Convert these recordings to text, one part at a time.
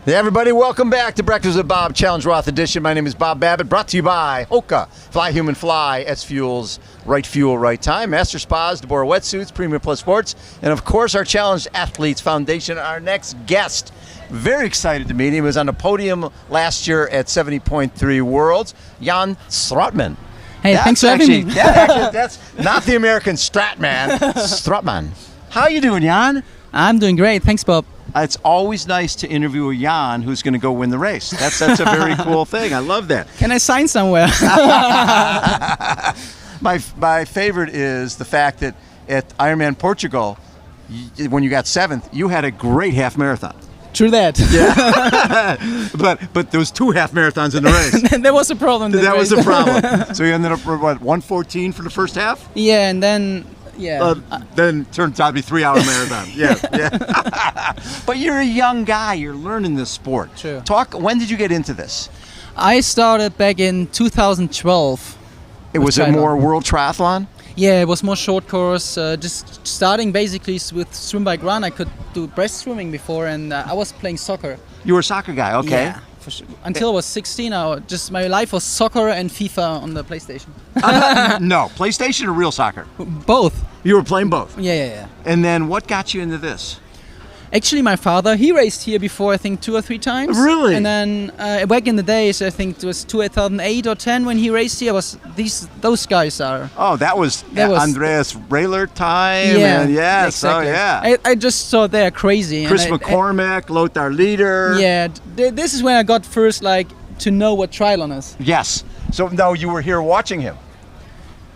Hey everybody, welcome back to Breakfast with Bob Challenge Roth edition. My name is Bob Babbitt, brought to you by HOKA, Fly Human Fly, SFuels, right fuel, right time, Master Spas, deboer wetsuits, Premium Plus Sports, and of course our Challenged Athletes Foundation. Our next guest, very excited to meet him. He was on the podium last year at 70.3 Worlds, Jan Stratmann. Hey, thanks for having me. That's not the American Stratmann, Stratmann. How you doing, Jan? I'm doing great, thanks Bob. It's always nice to interview a Jan who's going to go win the race. That's a very cool thing. I love that. Can I sign somewhere? My favorite is the fact that at Ironman Portugal, when you got 7th, you had a great half marathon. True that. Yeah. but there was 2 half marathons in the race. There was a problem. That was a problem. So you ended up with what, 1:14 for the first half? Yeah, and then then turns out to be 3-hour marathon. Yeah. But you're a young guy. You're learning this sport. True. When did you get into this? I started back in 2012. It was a more world triathlon? Yeah, it was more short course. Just starting basically with swim, bike, run. I could do breastswimming before, and I was playing soccer. You were a soccer guy, okay. Yeah, for sure. Until I was 16, my life was soccer and FIFA on the PlayStation. No, PlayStation or real soccer? Both. You were playing both? Yeah. And then what got you into this? Actually, my father, he raced here before, I think 2 or 3 times. Really? And then back in the days, I think it was 2008 or 10 when he raced here. Those guys are. Oh, that was Andreas Rehler time. Yeah, and yes. Exactly. Oh, yeah. I just thought they're crazy. Chris McCormick, Lothar Leader. Yeah, this is when I got first to know what triathlon is. Yes. So no, you were here watching him.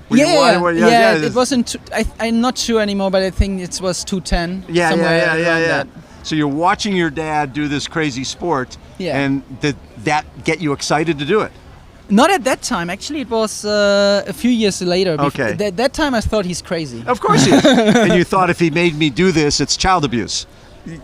Yeah, it wasn't. I'm not sure anymore, but I think it was 210. Yeah. So you're watching your dad do this crazy sport, and did that get you excited to do it? Not at that time. Actually, it was a few years later. Okay. That time I thought he's crazy. Of course he is. And you thought if he made me do this, it's child abuse.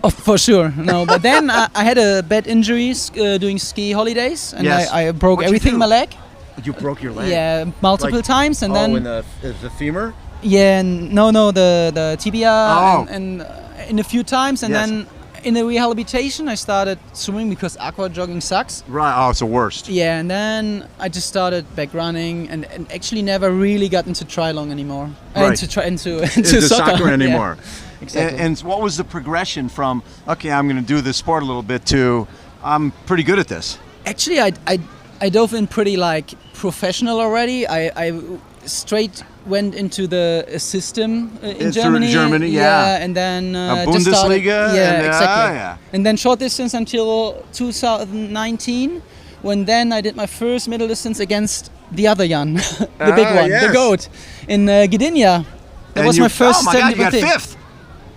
Oh, for sure. No, but then I had a bad injury doing ski holidays, and I broke everything in my leg. You broke your leg? Yeah, multiple times, and then. In the femur? Yeah, no, the tibia, and in a few times, and then in the rehabilitation, I started swimming because aqua jogging sucks. Right. Oh, it's the worst. Yeah, and then I just started back running, and actually never really got into triathlon anymore. Right. Into soccer anymore. Yeah, exactly. And what was the progression from I'm going to do this sport a little bit to I'm pretty good at this? Actually, I dove in pretty professional already. I straight went into the system in Germany. Germany, yeah. And then Bundesliga. Exactly. And then short distance until 2019, when then I did my first middle distance against the other Jan, the big one, the goat, in Gdynia. That was my first. Oh my God, you got 5th.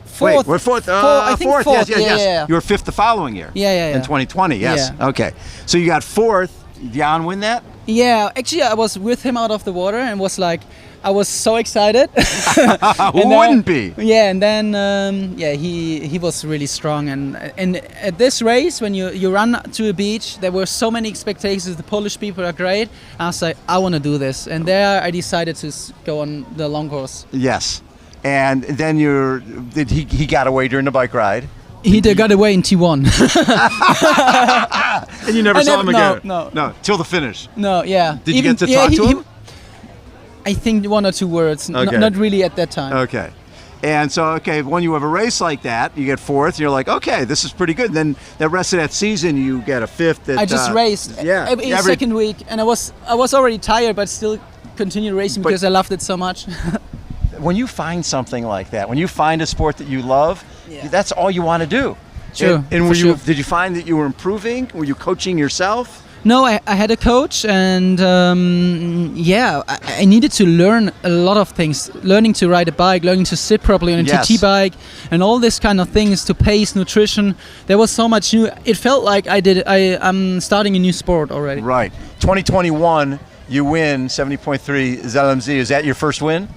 Fourth. Wait, we're fourth. I think fourth. Yes. You were 5th the following year. Yeah. In 2020, yes. Yeah. Okay. So you got 4th. Did Jan win that? Yeah, actually I was with him out of the water and was I was so excited. Who wouldn't be? Yeah, and then he was really strong, and at this race when you run to a beach, there were so many expectations. The Polish people are great. I was like, I want to do this, and there I decided to go on the long course. Yes, and then he got away during the bike ride. He got away in T1. And you never saw him again? No. Till the finish? No, yeah. Did you get to talk to him? I think 1 or 2 words, okay. Not really at that time. Okay. And so, when you have a race like that, you get 4th, you're like, okay, this is pretty good. And then the rest of that season, you get a 5th. I just raced every second week, and I was already tired, but still continued racing because I loved it so much. When you find something like that, when you find a sport that you love, that's all you want to do. True. And did you find that you were improving? Were you coaching yourself? No, I had a coach, and I needed to learn a lot of things. Learning to ride a bike, learning to sit properly on a TT bike, and all this kind of things, to pace, nutrition. There was so much new. It felt like I'm starting a new sport already. Right. 2021, you win 70.3 ZLMZ. Is that your first win?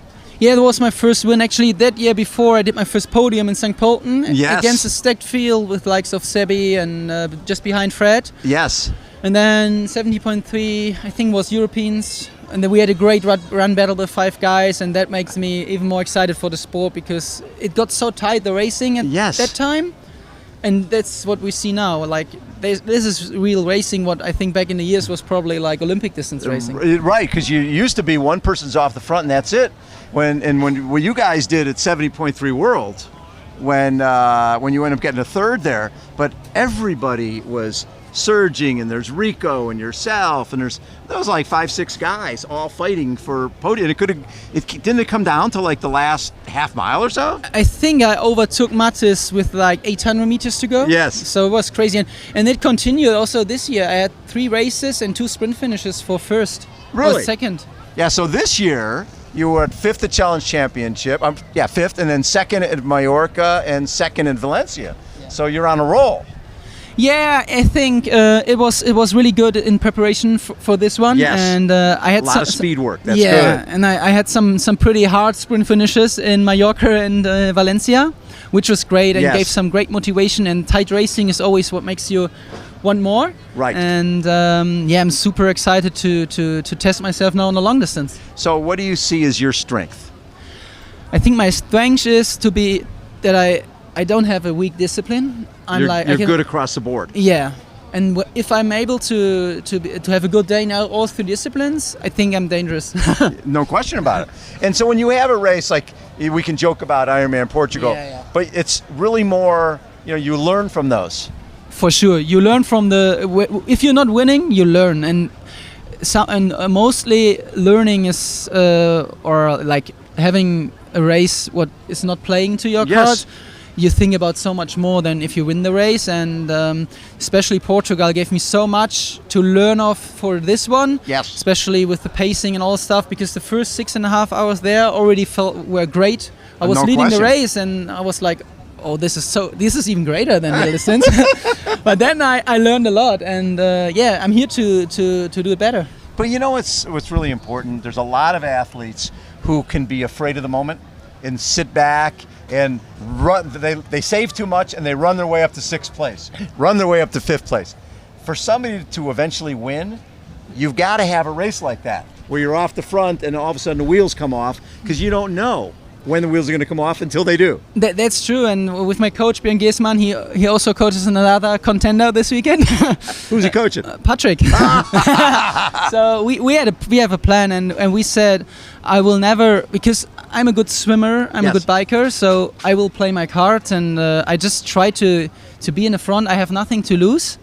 Yeah, that was my first win. Actually, that year before, I did my first podium in St. Pölten against a stacked field with likes of Sebi and just behind Fred. Yes. And then 70.3, I think, was Europeans. And then we had a great run battle with 5 guys, and that makes me even more excited for the sport because it got so tight, the racing at that time. And that's what we see now. this is real racing. What I think back in the years was probably like Olympic distance racing. Right, because you used to be one person's off the front and that's it. When what you guys did at 70.3 World, when you end up getting a third there, but everybody was surging, and there's Rico and yourself, and there was like 5-6 guys all fighting for podium. Didn't it come down to like the last half mile or so? I think I overtook Mattis with like 800 meters to go. Yes. So it was crazy, and it continued also this year. I had 3 races and 2 sprint finishes for first. Really? Or second. Yeah. So this year you were at 5th at Challenge Championship. 5th, and then 2nd at Mallorca and 2nd in Valencia. Yeah. So you're on a roll. Yeah, I think it was really good in preparation for this one. Yes. And I had a lot of speed work. That's good. And I had some pretty hard sprint finishes in Mallorca and Valencia, which was great and gave some great motivation. And tight racing is always what makes you want more. Right. And I'm super excited to test myself now on the long distance. So what do you see as your strength? I think my strength is to be that I don't have a weak discipline. You're good across the board. Yeah, and if I'm able to have a good day now, all 3 disciplines, I think I'm dangerous. No question about it. And so when you have a race, like we can joke about Ironman Portugal, but it's really more, you learn from those. For sure, you learn from if you're not winning, you learn, and mostly learning is or like having a race what is not playing to your cards. You think about so much more than if you win the race, and especially Portugal gave me so much to learn off for this one. Yes. Especially with the pacing and all stuff, because the first 6.5 hours there already were great. I was leading the race, and I was like, oh, this is even greater than the distance. But then I learned a lot, and I'm here to do it better. But what's really important? There's a lot of athletes who can be afraid of the moment and sit back and run. They save too much and they run their way up to 6th place, run their way up to 5th place. For somebody to eventually win, you've got to have a race like that, where you're off the front and all of a sudden the wheels come off, because you don't know when the wheels are going to come off until they do. That's true, and with my coach Björn Giesmann, he also coaches another contender this weekend. Who's he coaching? Patrick. So we have a plan, and we said I will never, because I'm a good swimmer, I'm a good biker, so I will play my cards, and I just try to be in the front. I have nothing to lose.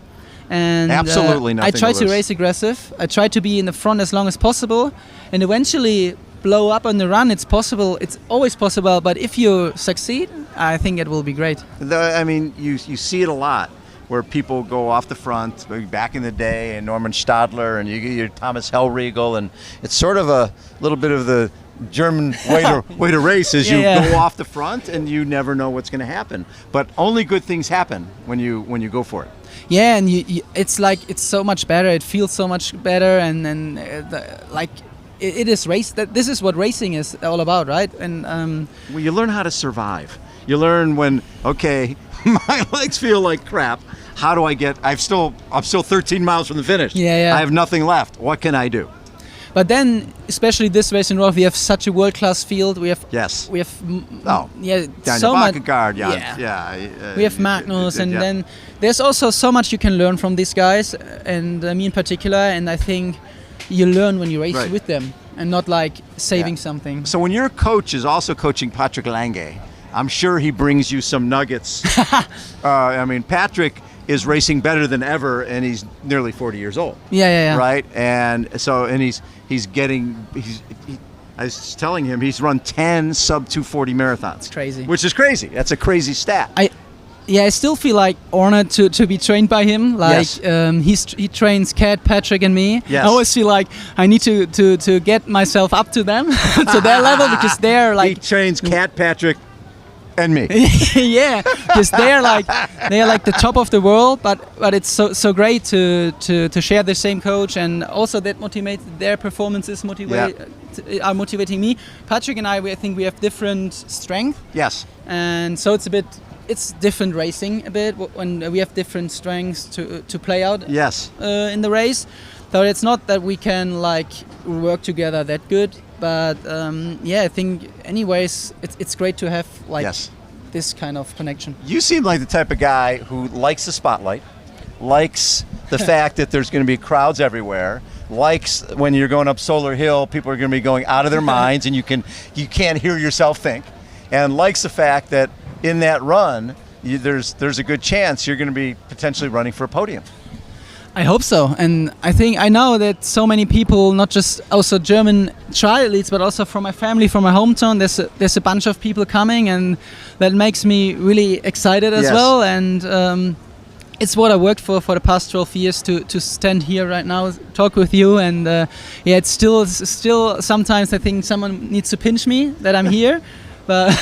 And absolutely nothing. I try to race aggressive. I try to be in the front as long as possible, and eventually blow up on the run. It's possible. It's always possible. But if you succeed, I think it will be great. You see it a lot, where people go off the front. Back in the day, and Norman Stadler, and you get your Thomas Hellriegel, and it's sort of a little bit of the German way to race. Is you go off the front, and you never know what's going to happen. But only good things happen when you go for it. Yeah, and it's like it's so much better. It feels so much better, and it is race. This is what racing is all about, right? And well, you learn how to survive. You learn when my legs feel like crap. How do I get? I'm still 13 miles from the finish. Yeah. I have nothing left. What can I do? But then, especially this race in Roth, we have such a world-class field. We have so much. We have Magnus, and then there's also so much you can learn from these guys, and me in particular. And I think you learn when you race with them, and not like saving something. So when your coach is also coaching Patrick Lange, I'm sure he brings you some nuggets. Patrick is racing better than ever, and he's nearly 40 years old. Yeah. Right, and so I was telling him he's run 10 sub 240 marathons. It's crazy. Which is crazy. That's a crazy stat. I still feel like honored to be trained by him. He trains Kat, Patrick, and me. Yes. I always feel like I need to get myself up to them, to their level, because they're like. He trains Kat, Patrick, and me. Yeah, because they're like the top of the world. But it's so great to share the same coach, and also that motivates their performances. Are motivating me. Patrick and I think we have different strength. Yes. And so it's different racing a bit when we have different strengths to play out. Yes. In the race, so it's not that we can work together that good. But I think anyways it's great to have this kind of connection. You seem like the type of guy who likes the spotlight, likes the fact that there's going to be crowds everywhere, likes when you're going up Solar Hill, people are going to be going out of their minds and you can't hear yourself think, and likes the fact that in that run, there's a good chance you're going to be potentially running for a podium. I hope so, and I know that so many people, not just also German triathletes, but also from my family, from my hometown, there's a bunch of people coming, and that makes me really excited as well. And it's what I worked for the past 12 years to stand here right now, talk with you, and it's still sometimes I think someone needs to pinch me that I'm here. But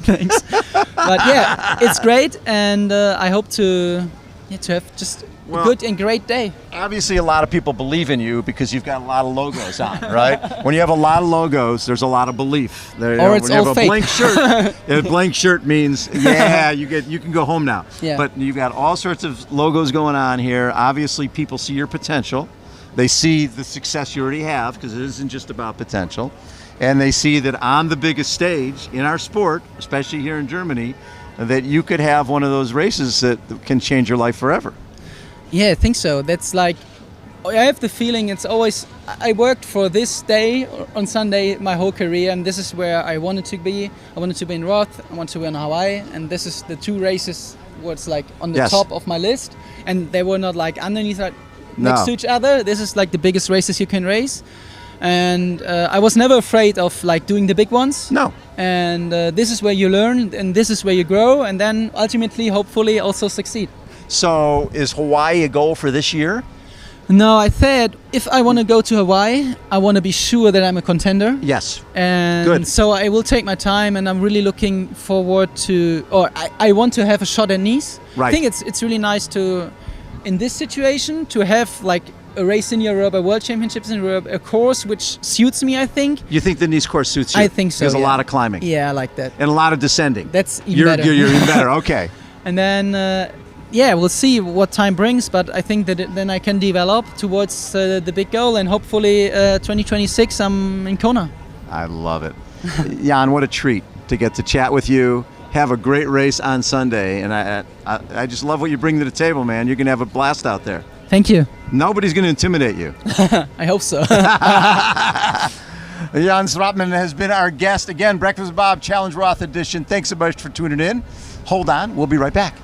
thanks. But yeah, it's great, and I hope to have just a good and great day. Obviously, a lot of people believe in you because you've got a lot of logos on, right? When you have a lot of logos, there's a lot of belief. Or it's when you all have fake. a blank shirt, a blank shirt means you can go home now. Yeah. But you've got all sorts of logos going on here. Obviously, people see your potential. They see the success you already have, because it isn't just about potential. And they see that on the biggest stage in our sport, especially here in Germany, that you could have one of those races that can change your life forever. Yeah, I think so. That's like, I have the feeling it's always, I worked for this day on Sunday my whole career, and this is where I wanted to be. I wanted to be in Roth, I wanted to be in Hawaii, and this is the two races what's like on the top of my list. And they were not like underneath next to each other. This is like the biggest races you can race. And I was never afraid of like doing the big ones. No. And this is where you learn, and this is where you grow, and then ultimately, hopefully, also succeed. So is Hawaii a goal for this year? No, I said if I want to go to Hawaii, I want to be sure that I'm a contender. Yes. And good. So I will take my time, and I'm really looking forward to, or I want to have a shot at Nice. Right. I think it's really nice to, in this situation, to have like a race in Europe, a World Championships in Europe, a course which suits me, I think. You think the Nice course suits you? I think so. There's a lot of climbing. Yeah, I like that. And a lot of descending. That's even better. You're even better, okay. And then, we'll see what time brings, but I think that then I can develop towards the big goal, and hopefully 2026 I'm in Kona. I love it. Jan, what a treat to get to chat with you. Have a great race on Sunday, and I just love what you bring to the table, man. You're going to have a blast out there. Thank you. Nobody's going to intimidate you. I hope so. Jan Stratmann has been our guest. Again, Breakfast with Bob Challenge Roth edition. Thanks so much for tuning in. Hold on. We'll be right back.